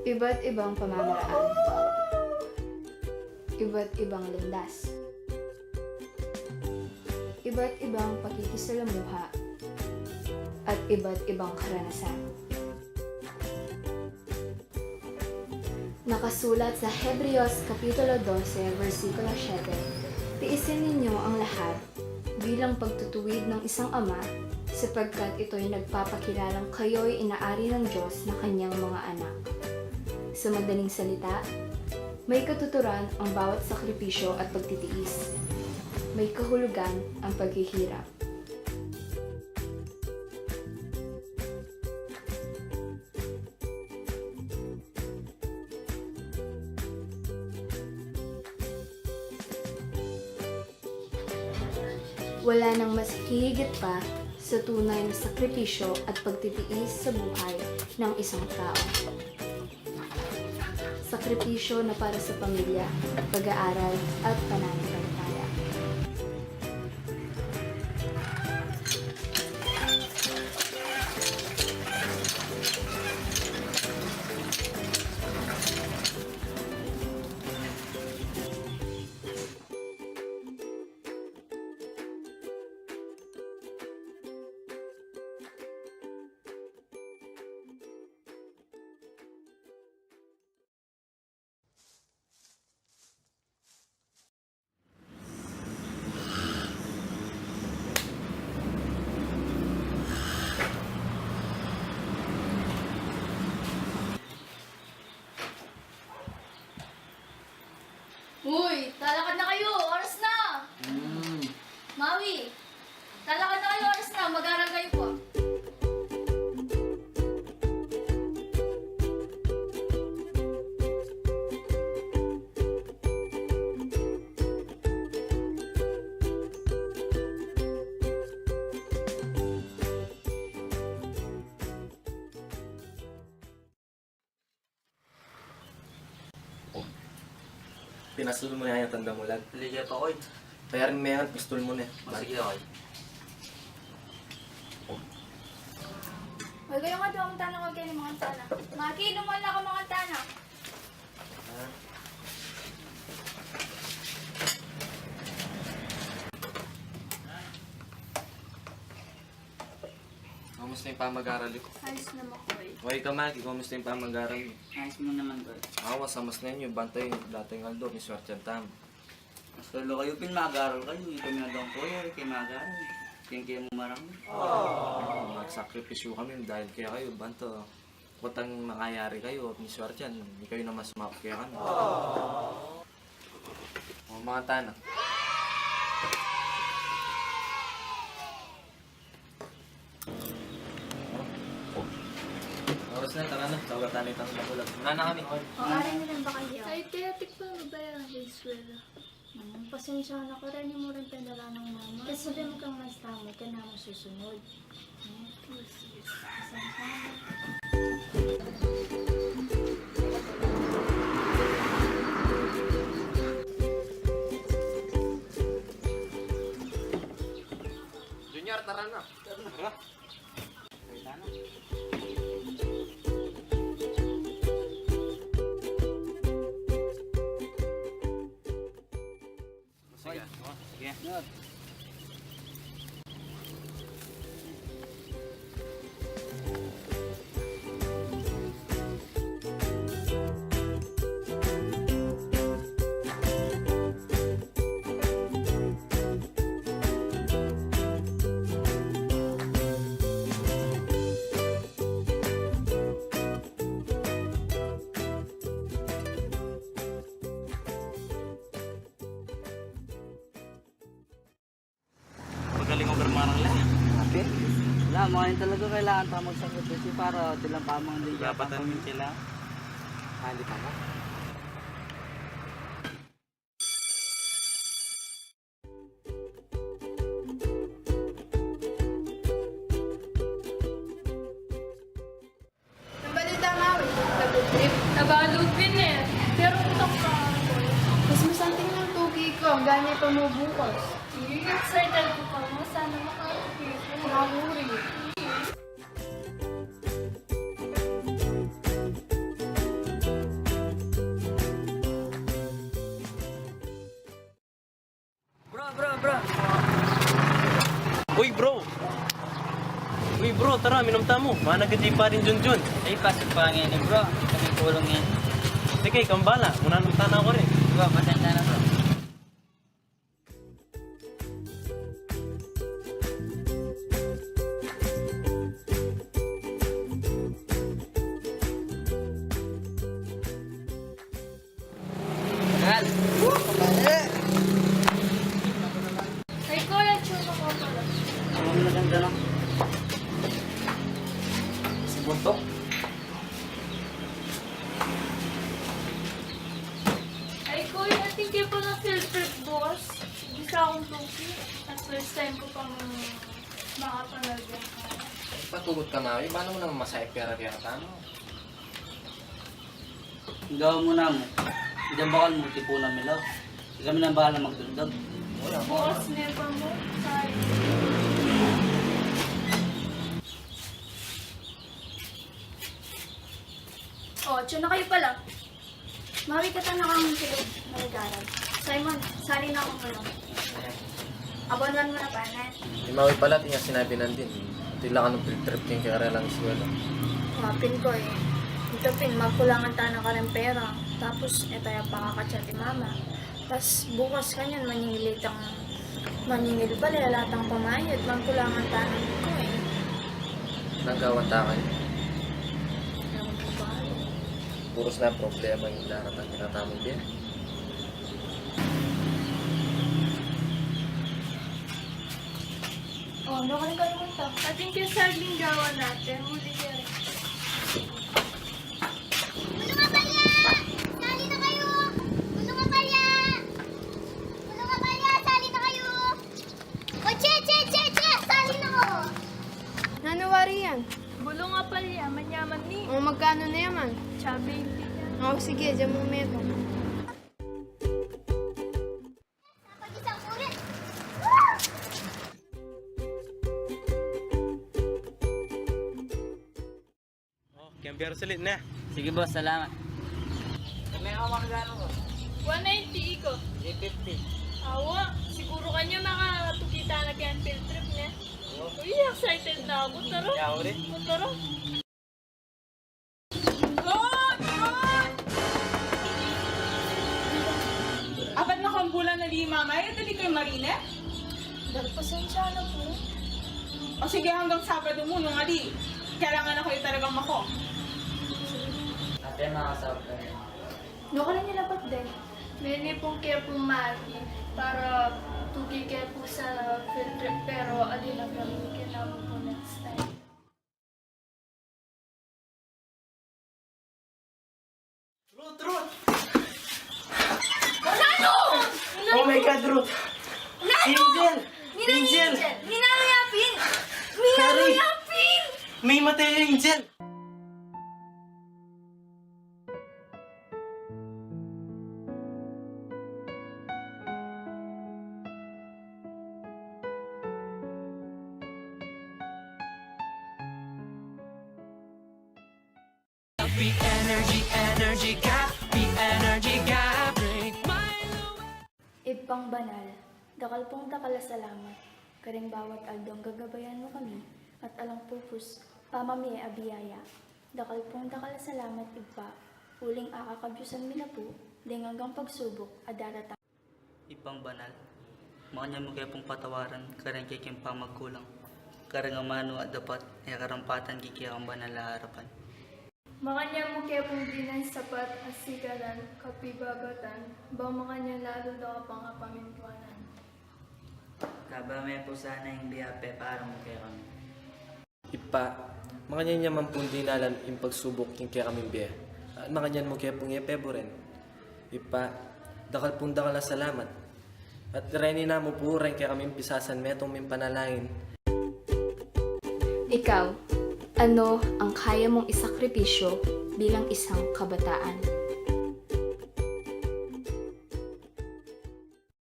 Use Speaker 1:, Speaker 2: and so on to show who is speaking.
Speaker 1: Iba't ibang pamamaraan, iba't ibang landas, iba't ibang pakikisalamuha, at iba't ibang karanasan. Nakasulat sa Hebreos Kapitulo 12, versikulo 7, tiisin ninyo ang lahat bilang pagtutuwid ng isang ama sapagkat ito'y nagpapakilalang kayo'y inaari ng Diyos na kanyang mga anak. Sa madaling salita, may katuturan ang bawat sakripisyo at pagtitiis. May kahulugan ang paghihirap. Wala nang mas hihigit pa sa tunay na sakripisyo at pagtitiis sa buhay ng isang tao. Sakripisyo na para sa pamilya, pag-aaral at pananampalataya.
Speaker 2: Uy, talakad na kayo! Oras na! Maui, talakad na kayo! Oras na! Mag-aral kayo po.
Speaker 3: Pinasol mo na yung tanda mo lang.
Speaker 4: Ligat ako eh.
Speaker 3: Bayarin mo yan, pistol mo na.
Speaker 4: Sige ako eh.
Speaker 2: Huwag kayo nga daw ang tanong kayo ng mga tana. Maki, naman ako mga tana.
Speaker 3: Kamusta yung pamag-aral ko?
Speaker 2: Ayos naman ko eh.
Speaker 3: Okay ka, Maki. Kamusta yung pamag-aral mo?
Speaker 4: Ayos mo naman ko eh.
Speaker 3: Awas, samas na yun yung bantay. Dating aldo, may swerte ang tam.
Speaker 4: Mas lalo kayo pin, mag-aaral kayo. Ito na daw po yun. Kayo mag-aaral. Kaya mo marami.
Speaker 3: Magsakripisyo kami dahil kaya kayo, banto. Kutang makayari kayo at may swerte yan. Hindi kayo na mas mapakya kami. Mga tanang. Oras na, tara na. Sawatan itang magulat. Wala na kami.
Speaker 2: O, aral nyo lang ba kayo?
Speaker 5: Ay, tiyatik pa mabayaran sa eskwela.
Speaker 2: Pasensya na ko rin mo rin tandala ng mama. Kasi sabi mo kang mas tama ka na masusunod. Pasensya na.
Speaker 3: Junior, tara na. Tara. Sige. Sige. Magaling ko bermarang lang.
Speaker 4: Okay. Wala, mga yun talaga kailangan pa magsakripisyo para silang pamang din.
Speaker 3: Dapat namin sila. Hindi pa ba?
Speaker 5: Ang balita nga, nag-trip. Nabalupin eh. Pero utak ka.
Speaker 1: Mas masanting ng tugi ko, ganyan pa mo bukas.
Speaker 5: Excited ko pa mo. Sana makakapit.
Speaker 1: Mahuri.
Speaker 6: Uy bro! Uy bro, tara, minom tamo. Managadi pa rin Junjun.
Speaker 4: Ay, pasok pa ngayon bro. Kami tulong yan.
Speaker 6: Sige, kambala. Muna nang tana ko rin.
Speaker 4: Bro, pasensya na bro. Mahal.
Speaker 5: Ay, kuya, tsura ko pala.
Speaker 4: Ang maganda no? Si Buntok.
Speaker 5: Ay, kuya, think you pa ng field trip, boss. Bisa akong tuki. At first time ko pang makapanood yan.
Speaker 3: Patugot ka na, paano mo naman masaya pera kaya tama?
Speaker 4: Gawa mo na mo. Diyan bakal mo, tipunan mo lang. Hindi kami na bahala magdagdag.
Speaker 5: Boss, never mo. Sorry.
Speaker 2: Oh, dyan na kayo pala. Mawi ka ta na kang silog na nag-aral. Simon, sali na ako muna. Abonan mo na pa, na.
Speaker 3: Imawi pala, tingnan sinabi nandin. Tila ka ng field trip kaya kaya lang swelo.
Speaker 2: Pin ko eh. Dito pin, magkulangan tayo ng karang pera. Tapos, eto yung pakakachat ni mama. Tapos, bukas kanyan, maningil pala, latang pamayad. Magkulangan tayo ko eh.
Speaker 3: Nagawan tayo.
Speaker 2: Ewan ko ba?
Speaker 3: Puros na problema yung daratang tinatamong din.
Speaker 2: Oh, ano ka nang kalimutan?
Speaker 5: I think yung saging gawa natin. Huli ka rin.
Speaker 7: Sali na kayo! Gusto nga palya! Gusto nga palya! Sali na kayo! O, che! Sali na ko!
Speaker 1: Nanawari yan.
Speaker 5: Bulo nga pala, manyaman ni.
Speaker 1: O magkano na yaman?
Speaker 5: Sabi, hindi yan.
Speaker 1: O sige, dyan mo meto.
Speaker 7: Pag-isang ulit!
Speaker 6: Oh, kembiyar salit na.
Speaker 4: Sige boss, salamat. May awang gano'n ko.
Speaker 5: 190 iko.
Speaker 4: 350.
Speaker 5: Awa, siguro kanya makatukita na kaya ang field trip niya. Uy, excited na ako. Tara.
Speaker 6: Yaw rin.
Speaker 5: Tara.
Speaker 8: Apat na kambulan na di mama, ay dali kayo marine?
Speaker 2: Dahil pasensya na po.
Speaker 8: O sige, hanggang Sabado mo, nung ali. Kailangan na kayo talagang mako.
Speaker 4: Ate, makasabot ka niya.
Speaker 2: No ka lang nilapat din.
Speaker 5: Many pong care po Maki para tugi care po sa field trip pero adi lang kami kailangan po next time.
Speaker 6: Ruth! Oh my God, Ruth! Angel! Angel!
Speaker 2: Minangyapin!
Speaker 6: Sorry! May matay Angel!
Speaker 2: Ibang banal, dakal pong dakala salamat. Karing bawat aldong gagabayan mo kami, at alang pupus, pamami abiyaya. Dakal pong dakala salamat iba, uling akakabyusan mi na po, ding hanggang pagsubok, adaratang.
Speaker 4: Ipang banal. Makanya mo kaya pong patawaran, karang kikim pa magkulang. Karang amano at dapat, ay karampatan kikiyang banal na harapan.
Speaker 5: Makanya mo kaya pong dinan sapat at sigaran, kapibabatan, ba makanya lalo daw pang kapamintuanan.
Speaker 4: Kabamay po sana yung biyape para mo kaya kami.
Speaker 3: Ipa, makanyan niya man pundi nalan yung pagsubok yung kaya kami biya. At makanyan mo kaya pong ipebo rin. Ipa, dakal pong dakal na salamat. At reni na mo po rin kaya kami pisasan metong may panalangin.
Speaker 1: Ikaw, ano ang kaya mong isakripisyo bilang isang kabataan?